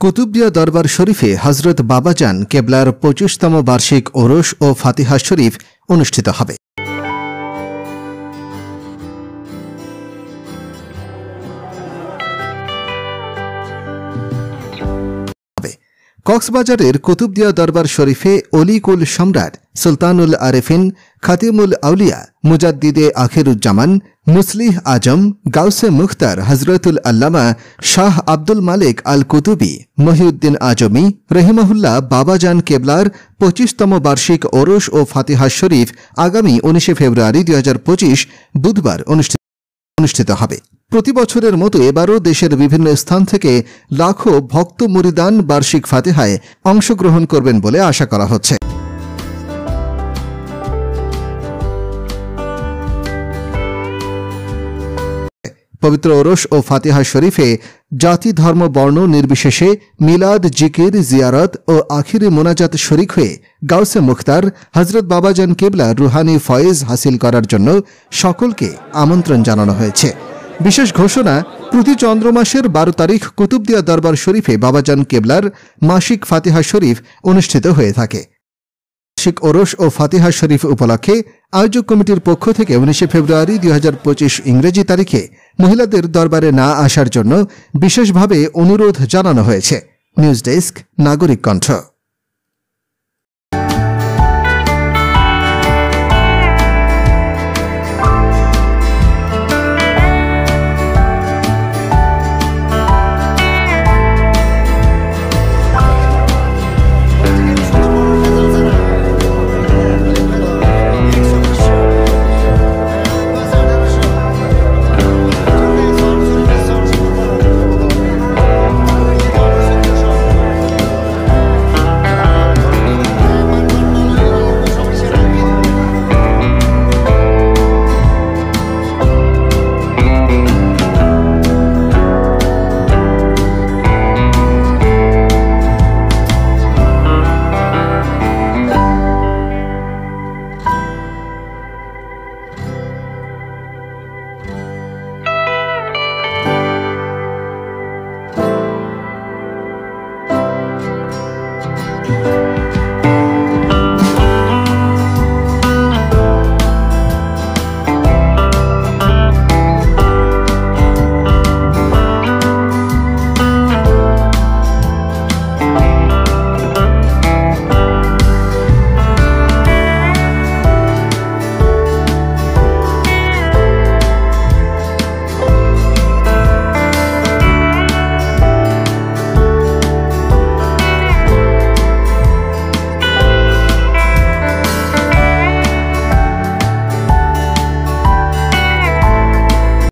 কুতুবদিয়া দরবার শরীফে হজরত বাবাজান কেবলার ২৫তম বার্ষিক ওরস ও ফাতিহা শরীফ অনুষ্ঠিত হবে। কক্সবাজারের কুতুবদিয়া দরবার শরীফে অলিকুল সম্রাট সুলতানুল আরেফিন খাতিমুল আউলিয়া মুজাদ্দিদে আখিরুজ্জামান মুসলিহ আজম গাউসে মুখতার হজরতুল আল্লামা শাহ আব্দুল মালিক আল কুতুবী মহিউদ্দিন আজমি রহিমাহুল্লাহ বাবাজান কেবলার ২৫তম বার্ষিক ওরস ও ফাতিহা শরীফ আগামী ১৯ ফেব্রুয়ারি ২০২৫ বুধবার অনুষ্ঠিত হবে। প্রতি বছরের মতো এবারও দেশের বিভিন্ন স্থান থেকে লাখো ভক্ত মুরিদান বার্ষিক ফাতিহায় অংশগ্রহণ করবেন বলে আশা করা হচ্ছে। পবিত্র ওরস ও ফাতিহা শরীফে জাতি ধর্ম বর্ণ নির্বিশেষে মিলাদ জিকির জিয়ারত ও আখিরি মোনাজাত শরিক হয়ে গাউসে মুখতার হজরত বাবাজান কেবলার রুহানি ফয়েজ হাসিল করার জন্য সকলকে আমন্ত্রণ জানানো হয়েছে। বিশেষ ঘোষণা, প্রতি চন্দ্র মাসের ১২ তারিখ কুতুবদিয়া দরবার শরীফে বাবাজান কেবলার মাসিক ফাতিহা শরীফ অনুষ্ঠিত হয়ে থাকে। মাসিক ওরস ও ফাতিহা শরীফ উপলক্ষে আয়োজক কমিটির পক্ষ থেকে ১৯ ফেব্রুয়ারি ২০২৫ ইংরেজি তারিখে মহিলাদের দরবারে না আসার জন্য বিশেষভাবে অনুরোধ জানানো হয়েছে। নিউজ ডেস্ক, নাগরিক কণ্ঠ।